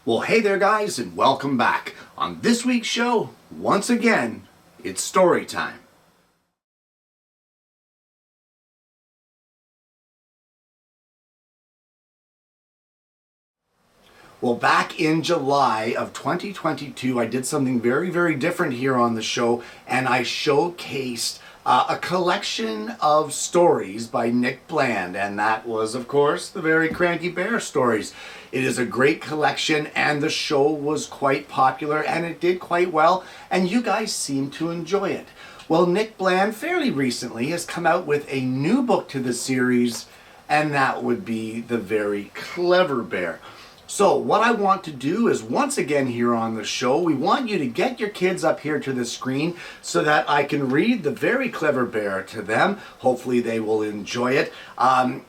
Well, hey there guys, and welcome back. On this week's show, once again, it's story time. Well, back in July of 2022, I did something very different here on the show, and I showcased a collection of stories by Nick Bland, and that was, of course, the very Cranky Bear stories. It is a great collection, and the show was quite popular, and it did quite well, and you guys seemed to enjoy it. Well, Nick Bland, fairly recently, has come out with a new book to the series, and that would be The Very Clever Bear. So what I want to do is, once again here on the show, we want you to get your kids up here to the screen so that I can read The Very Clever Bear to them. Hopefully they will enjoy it.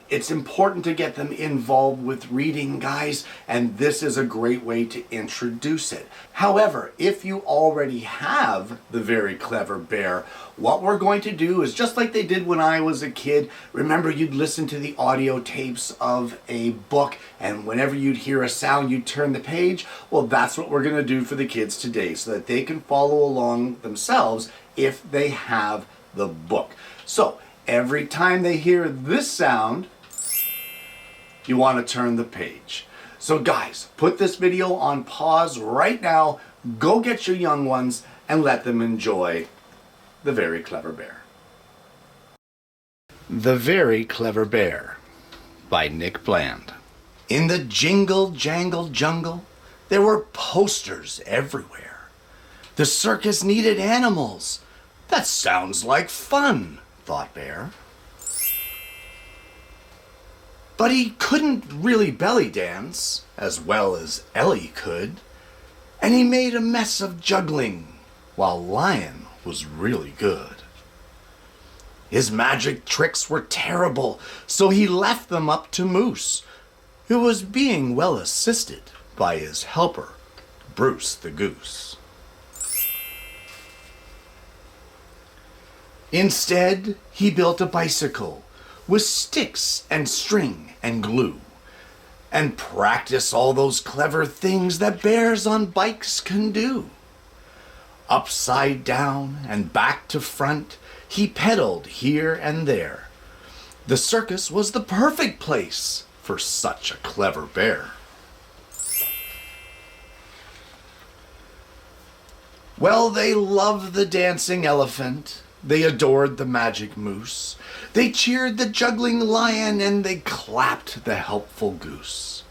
It's important to get them involved with reading, guys, and this is a great way to introduce it. However, if you already have The Very Clever Bear, what we're going to do is, just like they did when I was a kid, remember you'd listen to the audio tapes of a book, and whenever you'd hear a sound, you'd turn the page. Well, that's what we're going to do for the kids today, so that they can follow along themselves if they have the book. So, every time they hear this sound, you want to turn the page. So guys, put this video on pause right now, go get your young ones, and let them enjoy The Very Clever Bear. The Very Clever Bear by Nick Bland. In the jingle jangle jungle, there were posters everywhere. The circus needed animals. That sounds like fun, thought Bear. But he couldn't really belly dance as well as Ellie could, and he made a mess of juggling while Lion was really good. His magic tricks were terrible, so he left them up to Moose, who was being well assisted by his helper, Bruce the Goose. Instead, he built a bicycle with sticks and string and glue, and practiced all those clever things that bears on bikes can do. Upside down and back to front, he pedaled here and there. The circus was the perfect place for such a clever bear. Well, they loved the dancing elephant. They adored the magic moose. They cheered the juggling lion, and they clapped the helpful goose.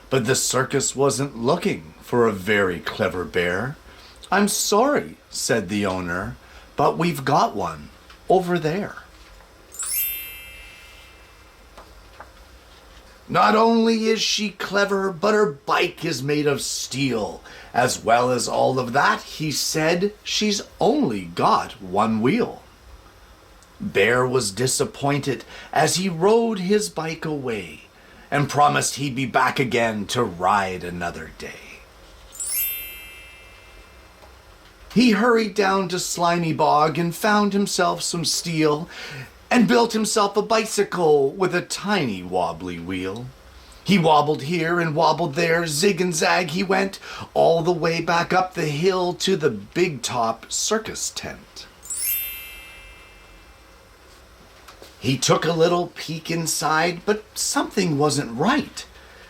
But the circus wasn't looking for a very clever bear. "I'm sorry," said the owner, "but we've got one over there." Not only is she clever, but her bike is made of steel. As well as all of that, he said, she's only got one wheel. Bear was disappointed as he rode his bike away and promised he'd be back again to ride another day. He hurried down to Slimy Bog and found himself some steel and built himself a bicycle with a tiny wobbly wheel. He wobbled here and wobbled there, zig and zag he went, all the way back up the hill to the big top circus tent. He took a little peek inside, but something wasn't right.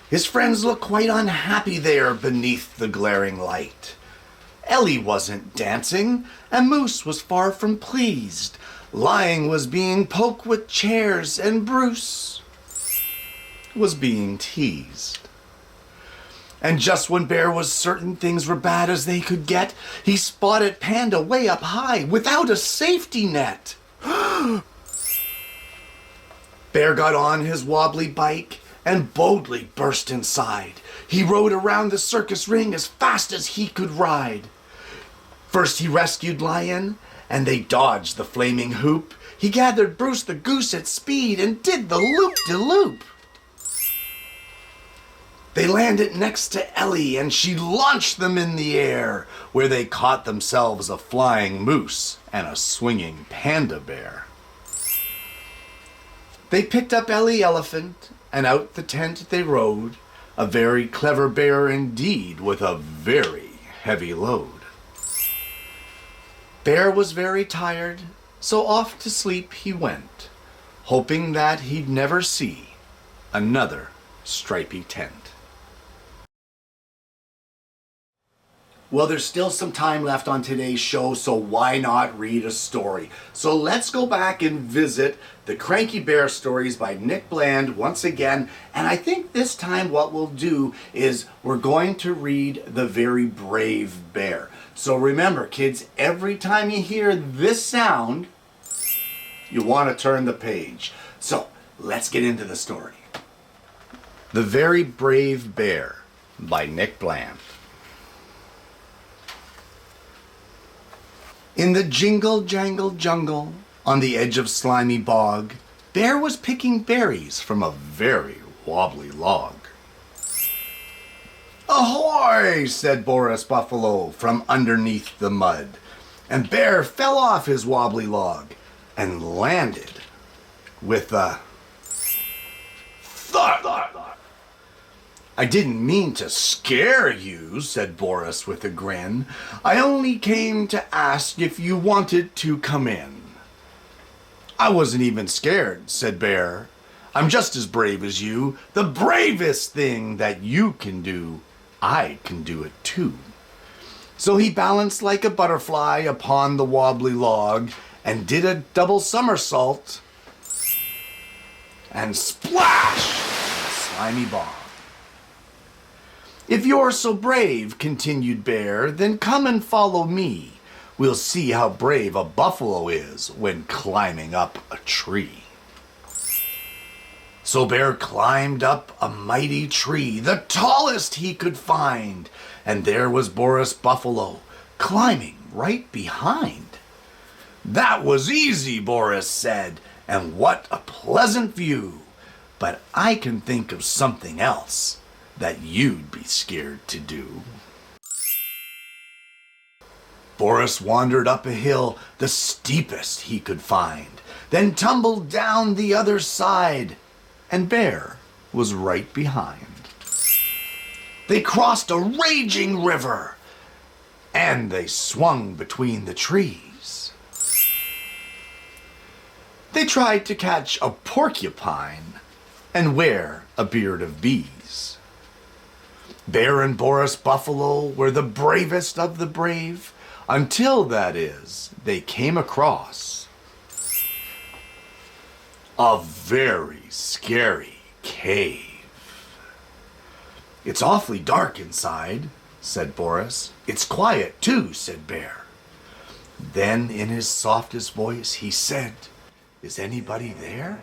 His friends looked quite unhappy there beneath the glaring light. Ellie wasn't dancing, and Moose was far from pleased. Lion was being poked with chairs, and Bruce was being teased. And just when Bear was certain things were bad as they could get, he spotted Panda way up high without a safety net. Bear got on his wobbly bike and boldly burst inside. He rode around the circus ring as fast as he could ride. First he rescued Lion, and they dodged the flaming hoop. He gathered Bruce the Goose at speed and did the loop-de-loop. They landed next to Ellie, and she launched them in the air, where they caught themselves a flying moose and a swinging panda bear. They picked up Ellie Elephant, and out the tent they rode, A very clever bear indeed, with a very heavy load. Bear was very tired, so off to sleep he went, hoping that he'd never see another stripy tent. Well, there's still some time left on today's show, so why not read a story? So let's go back and visit the Cranky Bear stories by Nick Bland once again. And I think this time what we'll do is we're going to read The Very Brave Bear. So remember, kids, every time you hear this sound, you want to turn the page. So let's get into the story. The Very Brave Bear by Nick Bland. In the jingle-jangle jungle, on the edge of slimy bog, Bear was picking berries from a very wobbly log. "Ahoy!" said Boris Buffalo from underneath the mud, and Bear fell off his wobbly log and landed with a thud. "I didn't mean to scare you," said Boris with a grin. "I only came to ask if you wanted to come in." "I wasn't even scared," said Bear. "I'm just as brave as you. The bravest thing that you can do, I can do it too." So he balanced like a butterfly upon the wobbly log and did a double somersault and splash in the slimy bog. "If you're so brave," continued Bear, "then come and follow me. We'll see how brave a buffalo is when climbing up a tree." So Bear climbed up a mighty tree, the tallest he could find, and there was Boris Buffalo climbing right behind. "That was easy," Boris said, "and what a pleasant view. But I can think of something else that you'd be scared to do." Boris wandered up a hill, the steepest he could find, then tumbled down the other side, and Bear was right behind. They crossed a raging river, and they swung between the trees. They tried to catch a porcupine and wear a beard of bees. Bear and Boris Buffalo were the bravest of the brave, until, that is, they came across a very scary cave. "It's awfully dark inside," said Boris. "It's quiet too," said Bear. Then in his softest voice he said, "Is anybody there?"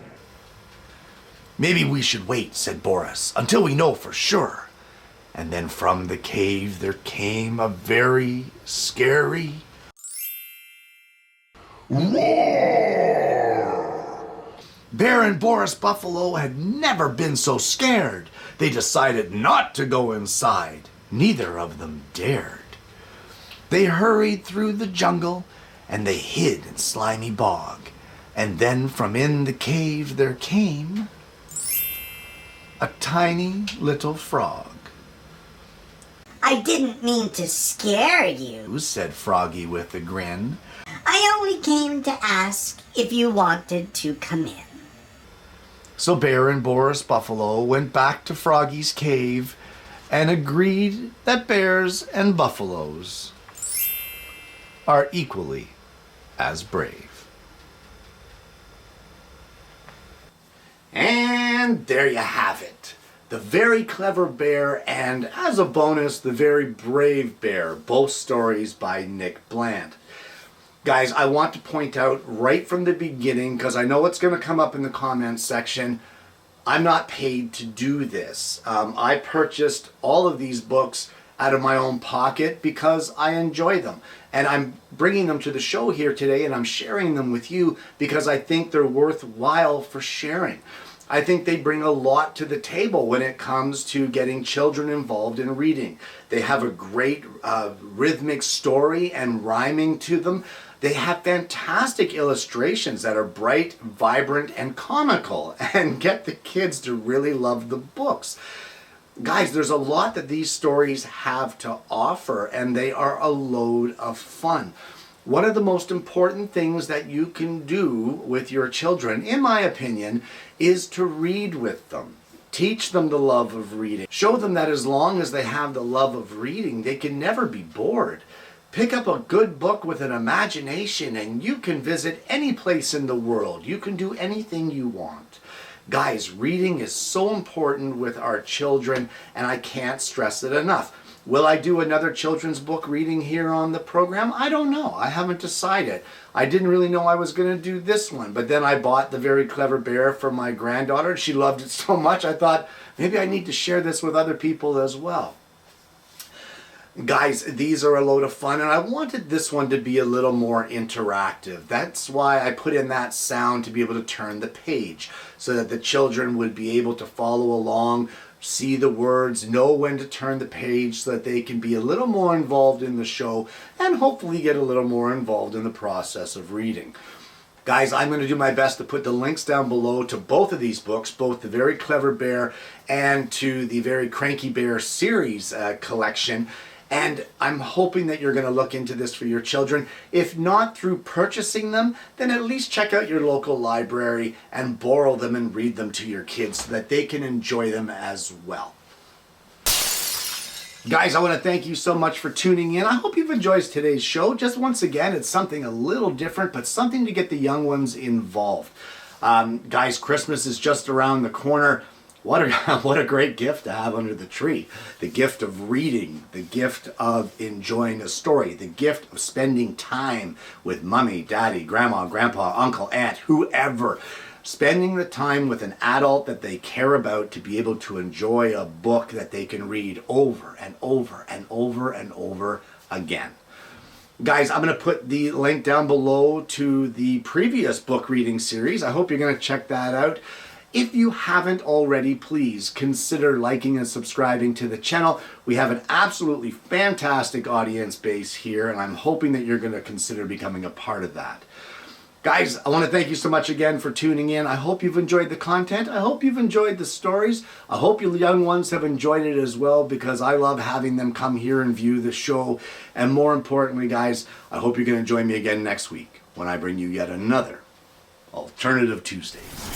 "Maybe we should wait," said Boris, "until we know for sure." And then from the cave there came a very scary roar. Bear and Boris Buffalo had never been so scared. They decided not to go inside. Neither of them dared. They hurried through the jungle and they hid in slimy bog. And then from in the cave there came a tiny little frog. "I didn't mean to scare you," said Froggy with a grin. "I only came to ask if you wanted to come in." So Bear and Boris Buffalo went back to Froggy's cave and agreed that bears and buffaloes are equally as brave. And there you have it. The Very Clever Bear and, as a bonus, The Very Brave Bear, both stories by Nick Bland. Guys, I want to point out right from the beginning, because I know it's going to come up in the comments section, I'm not paid to do this. I purchased all of these books out of my own pocket because I enjoy them. And I'm bringing them to the show here today, and I'm sharing them with you because I think they're worthwhile for sharing. I think they bring a lot to the table when it comes to getting children involved in reading. They have a great rhythmic story and rhyming to them. They have fantastic illustrations that are bright, vibrant, and comical and get the kids to really love the books. Guys, there's a lot that these stories have to offer, and they are a load of fun. One of the most important things that you can do with your children, in my opinion, is to read with them. Teach them the love of reading. Show them that as long as they have the love of reading, they can never be bored. Pick up a good book with an imagination and you can visit any place in the world. You can do anything you want. Guys, reading is so important with our children, and I can't stress it enough. Will I do another children's book reading here on the program? I don't know. I haven't decided. I didn't really know I was going to do this one, but then I bought The Very Clever Bear for my granddaughter. She loved it so much, I thought maybe I need to share this with other people as well. Guys, these are a load of fun, and I wanted this one to be a little more interactive. That's why I put in that sound to be able to turn the page, so that the children would be able to follow along, see the words, know when to turn the page, so that they can be a little more involved in the show and hopefully get a little more involved in the process of reading. Guys, I'm going to do my best to put the links down below to both of these books, both The Very Clever Bear and to the Very Cranky Bear series collection. And I'm hoping that you're going to look into this for your children. If not through purchasing them, then at least check out your local library and borrow them and read them to your kids so that they can enjoy them as well. Guys, I want to thank you so much for tuning in. I hope you've enjoyed today's show. Just once again, it's something a little different, but something to get the young ones involved. Guys, Christmas is just around the corner. What a great gift to have under the tree. The gift of reading, the gift of enjoying a story, the gift of spending time with mommy, daddy, grandma, grandpa, uncle, aunt, whoever. Spending the time with an adult that they care about to be able to enjoy a book that they can read over and over and over and over again. Guys, I'm going to put the link down below to the previous book reading series. I hope you're going to check that out. If you haven't already, please consider liking and subscribing to the channel. We have an absolutely fantastic audience base here, and I'm hoping that you're going to consider becoming a part of that. Guys, I want to thank you so much again for tuning in. I hope you've enjoyed the content. I hope you've enjoyed the stories. I hope your young ones have enjoyed it as well, because I love having them come here and view the show. And more importantly, guys, I hope you're going to join me again next week when I bring you yet another Alternative Tuesdays.